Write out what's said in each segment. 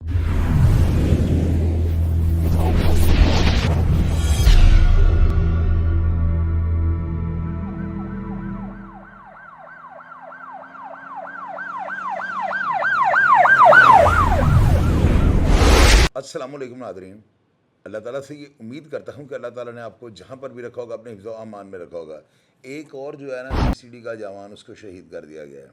अस्सलामुअलैकुम नादरीन। अल्लाह ताला से ये उम्मीद करता हूँ कि अल्लाह ताला ने आपको जहाँ पर भी रखा होगा अपने हिफ्ज़ व अमान में रखा होगा। एक और जो है ना सीसीडी का जवान, उसको शहीद कर दिया गया है।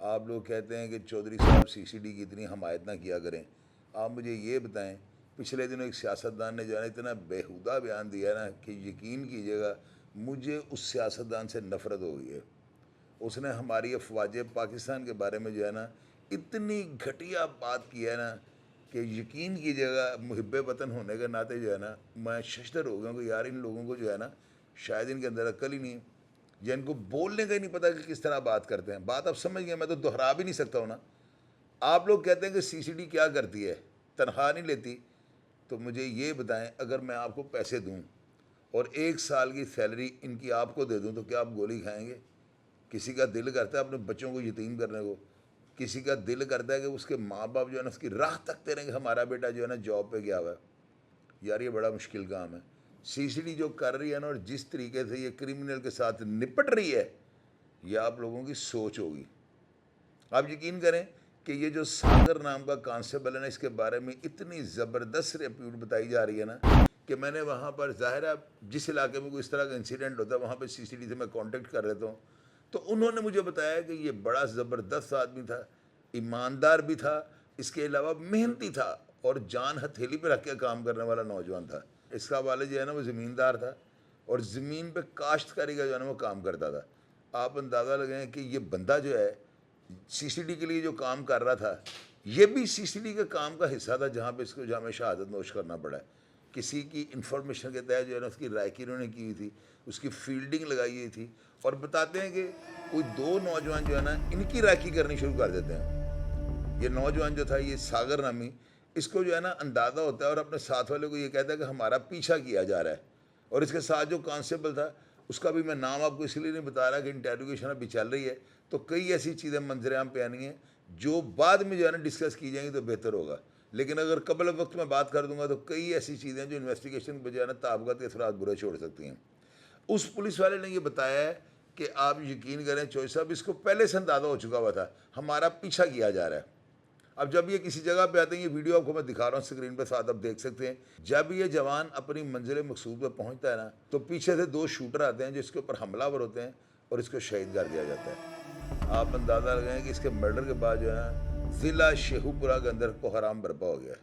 आप लोग कहते हैं कि चौधरी साहब सीसीडी की इतनी हमायत ना किया करें। आप मुझे ये बताएं, पिछले दिनों एक सियासतदान ने जो है ना इतना बेहुदा बयान दिया है ना कि यकीन कीजिएगा मुझे उस सियासतदान से नफ़रत हो गई है। उसने हमारी अफवाज पाकिस्तान के बारे में जो है ना इतनी घटिया बात की है ना कि यकीन कीजिएगा मुहिब्बे वतन होने के नाते जो है ना मैं शशदर हो गया हूँ कि यार इन लोगों को जो है ना शायद इनके अंदर अक्ल ही नहीं है, या इनको बोलने का ही नहीं पता कि किस तरह बात करते हैं। बात आप समझ गए, मैं तो दोहरा भी नहीं सकता हूँ ना। आप लोग कहते हैं कि सीसीडी क्या करती है, तनख्वाह नहीं लेती। तो मुझे ये बताएं, अगर मैं आपको पैसे दूँ और 1 साल की सैलरी इनकी आपको दे दूँ तो क्या आप गोली खाएंगे? किसी का दिल करता है अपने बच्चों को यतीम करने को, किसी का दिल करता है कि उसके माँ बाप जो है ना उसकी राह तकते रहें कि हमारा बेटा जो है ना जॉब पे गया हुआ है। यार ये बड़ा मुश्किल काम है। सीसीडी जो कर रही है ना और जिस तरीके से ये क्रिमिनल के साथ निपट रही है, यह आप लोगों की सोच होगी। आप यकीन करें कि ये जो सागर नाम का कांस्टेबल है ना, इसके बारे में इतनी ज़बरदस्त रिपोर्ट बताई जा रही है ना कि मैंने वहाँ पर, ज़ाहिर है जिस इलाके में कोई इस तरह का इंसिडेंट होता है वहाँ पर सीसीडी से मैं कांटेक्ट कर लेता हूँ। तो उन्होंने मुझे बताया कि ये बड़ा ज़बरदस्त आदमी था, ईमानदार भी था, इसके अलावा मेहनती था और जान हथेली पे रख के काम करने वाला नौजवान था। इसका वालिद जो है ना वो ज़मींदार था और ज़मीन पे काश्तकारी का जो है ना वो काम करता था। आप अंदाज़ा लगाएं कि ये बंदा जो है सीसीडी के लिए जो काम कर रहा था, ये भी सीसीडी के काम का हिस्सा था जहाँ पे इसको जामे शहादत नोश करना पड़ा है। किसी की इंफॉर्मेशन के तहत जो है ना उसकी रायकी उन्होंने की हुई थी, उसकी फील्डिंग लगाई हुई थी। और बताते हैं कि कोई 2 नौजवान जो है ना इनकी रायकी करनी शुरू कर देते हैं। ये नौजवान जो था, ये सागर नामी, इसको जो है ना अंदाज़ा होता है और अपने साथ वाले को ये कहता है कि हमारा पीछा किया जा रहा है। और इसके साथ जो कांस्टेबल था, उसका भी मैं नाम आपको इसलिए नहीं बता रहा कि इंटेरोगेशन अभी चल रही है, तो कई ऐसी चीज़ें मंजरेआम पे आनी हैं जो बाद में जो है ना डिस्कस की जाएंगी तो बेहतर होगा। लेकिन अगर कबल वक्त में बात कर दूंगा तो कई ऐसी चीज़ें जो इन्वेस्टिगेशन पर जो है ना ताबगत के असरात बुरे छोड़ सकती हैं। उस पुलिस वाले ने ये बताया है कि आप यकीन करें चौधरी साहब, इसको पहले से अंदाज़ा हो चुका हुआ था हमारा पीछा किया जा रहा है। अब जब ये किसी जगह पे आते हैं, ये वीडियो आपको मैं दिखा रहा हूँ स्क्रीन पे साथ, आप देख सकते हैं। जब ये जवान अपनी मंजिल मकसूद पर पहुँचता है ना तो पीछे से 2 शूटर आते हैं जो इसके ऊपर हमलावर होते हैं और इसको शहीद कर दिया जाता है। आप अंदाज़ा लगाएं कि इसके मर्डर के बाद जो है ना ज़िला शेखुपुरा के अंदर कोहराम बर्पा हो गया है।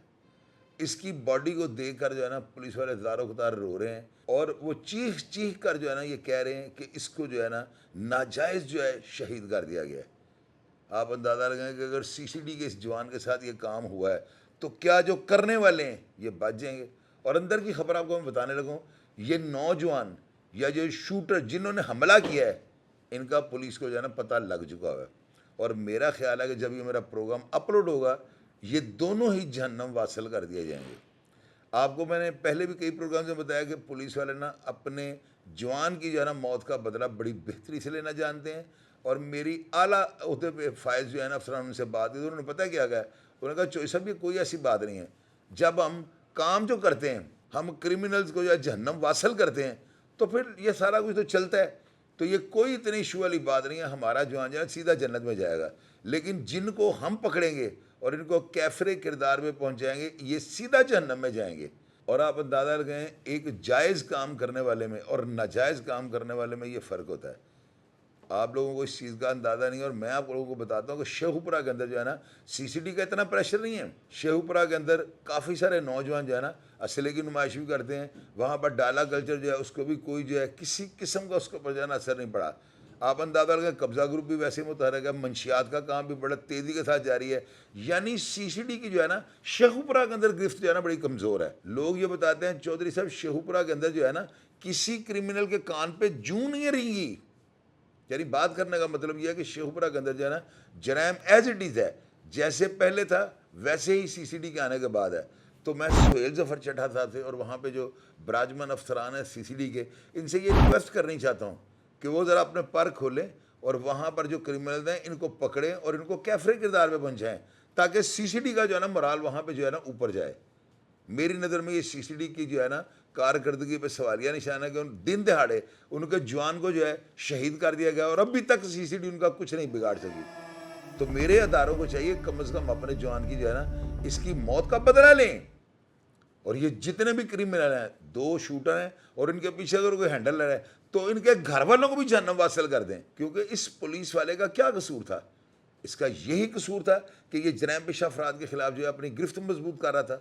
इसकी बॉडी को देखकर जो है ना पुलिस वाले ज़ारो कतार रो रहे हैं और वो चीख चीख कर जो है ना ये कह रहे हैं कि इसको जो है ना नाजायज़ जो है शहीद कर दिया गया है। आप अंदाज़ा लगाएं कि अगर सीसीडी के इस जवान के साथ ये काम हुआ है तो क्या जो करने वाले हैं ये बच जाएंगे। और अंदर की खबर आपको मैं बताने लगूँ, ये नौजवान या जो शूटर जिन्होंने हमला किया है, इनका पुलिस को जो है ना पता लग चुका है। और मेरा ख्याल है कि जब ये मेरा प्रोग्राम अपलोड होगा, ये दोनों ही जहन्नम वासल कर दिए जाएंगे। आपको मैंने पहले भी कई प्रोग्राम में बताया कि पुलिस वाले ना अपने जवान की जो है ना मौत का बदला बड़ी बेहतरी से लेना जानते हैं। और मेरी आला होते पे फायज जो है ना अफसरान उनसे बात की तो उन्होंने पता क्या कहा, उन्होंने कहा चौधरी साहब ये कोई ऐसी बात नहीं है, जब हम काम जो करते हैं, हम क्रिमिनल्स को जो जहन्नम वासल करते हैं तो फिर ये सारा कुछ तो चलता है, तो ये कोई इतनी इशू वाली बात नहीं है। हमारा जवान जो है सीधा जन्नत में जाएगा, लेकिन जिनको हम पकड़ेंगे और इनको कैफरे किरदार में पहुंचाएंगे, ये सीधा जहन्नम में जाएंगे। और आप अंदाज़ा लगाएं, एक जायज़ काम करने वाले में और नाजायज़ काम करने वाले में ये फ़र्क होता है। आप लोगों को इस चीज़ का अंदाज़ा नहीं। और मैं आप लोगों को बताता हूँ कि शेखुपुरा के अंदर जो है ना सीसीडी का इतना प्रेशर नहीं है। शेखुपुरा के अंदर काफ़ी सारे नौजवान जो है ना असले की नुमाइश भी करते हैं। वहाँ पर डाला कल्चर जो है उसको भी कोई जो है किसी किस्म का उसको पर जाना असर नहीं पड़ा। आप अंदाज़ा लगाएं, कब्ज़ा ग्रुप भी वैसे मुतहरक है, मंशियात का काम भी बड़ा तेज़ी के साथ जारी है। यानी सीसीडी की जो है ना शेखुपुरा के अंदर गिरफ्त जो है ना बड़ी कमज़ोर है। लोग ये बताते हैं चौधरी साहब शेखुपुरा के अंदर जो है ना किसी क्रिमिनल के कान पे जूं नहीं रहेंगी। यानी बात करने का मतलब यह है कि शेखुपुरा के अंदर जो है ना जराइम एज इट इज़ है, जैसे पहले था वैसे ही सीसीडी के आने के बाद है। तो मैं सुहेल ज़फ़र चड्ढा साहब से और वहाँ पे जो बराजमान अफसरान हैं सीसीडी के, इनसे ये रिक्वेस्ट करनी चाहता हूँ कि वो ज़रा अपने पर खोलें और वहाँ पर जो क्रिमिनल हैं इनको पकड़ें और इनको कैफरे किरदार में पहुँचाएँ, تاکہ سی سی ڈی کا جو ہے نا مرال وہاں پہ جو ہے نا اوپر جائے. میری نظر میں یہ سی سی ڈی کی جو ہے نا کارکردگی پہ سوالیہ نشان ہے کہ دن دہاڑے ان کے جوان کو جو ہے شہید کر دیا گیا اور ابھی تک سی سی ڈی ان کا کچھ نہیں بگاڑ سکی. تو میرے اداروں کو چاہیے کم از کم اپنے جوان کی جو ہے نا اس کی موت کا بدلہ لیں. اور یہ جتنے بھی کرمنل ہیں, 2 شوٹر ہیں اور ان کے پیچھے اگر کوئی ہینڈل لے رہا ہے تو ان کے گھر والوں کو بھی جہنم واصل کر دیں. کیونکہ اس پولیس والے کا کیا قصور تھا؟ اس کا یہی قصور تھا کہ یہ جرائم پیشہ افراد کے خلاف جو ہے اپنی گرفت مضبوط کر رہا تھا,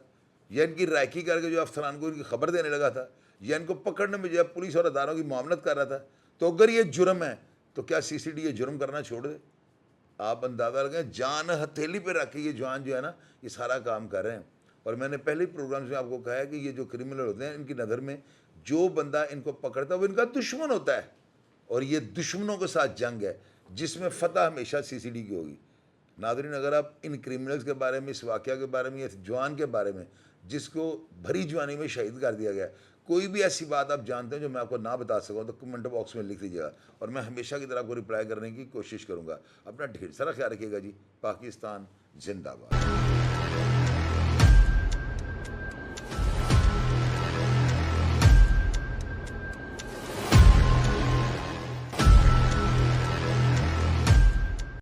یا ان کی رائکی کر کے جو افسران کو ان کی خبر دینے لگا تھا, یا ان کو پکڑنے میں جو ہے پولیس اور اداروں کی معاملت کر رہا تھا. تو اگر یہ جرم ہے تو کیا سی سی ڈی یہ جرم کرنا چھوڑ دے؟ آپ اندازہ لگیں, جان ہتھیلی پہ رکھ کے یہ جوان جو ہے نا یہ سارا کام کر رہے ہیں. اور میں نے پہلے پروگرامز میں آپ کو کہا ہے کہ یہ جو کرمنل ہوتے ہیں ان کی نظر میں جو بندہ ان کو پکڑتا ہے وہ ان کا دشمن ہوتا ہے, اور یہ دشمنوں کے ساتھ جنگ ہے جس میں فتح ہمیشہ سی سی ڈی کی ہوگی. ناظرین, اگر آپ ان کرمنلز کے بارے میں, اس واقعہ کے بارے میں, اس جوان کے بارے میں جس کو بھری جوانی میں شہید کر دیا گیا, کوئی بھی ایسی بات آپ جانتے ہیں جو میں آپ کو نہ بتا سکوں تو کمنٹ باکس میں لکھ دیجیے گا, اور میں ہمیشہ کی طرح آپ کو رپلائی کرنے کی کوشش کروں گا. اپنا ڈھیر سارا خیال رکھیے گا جی. پاکستان زندہ باد.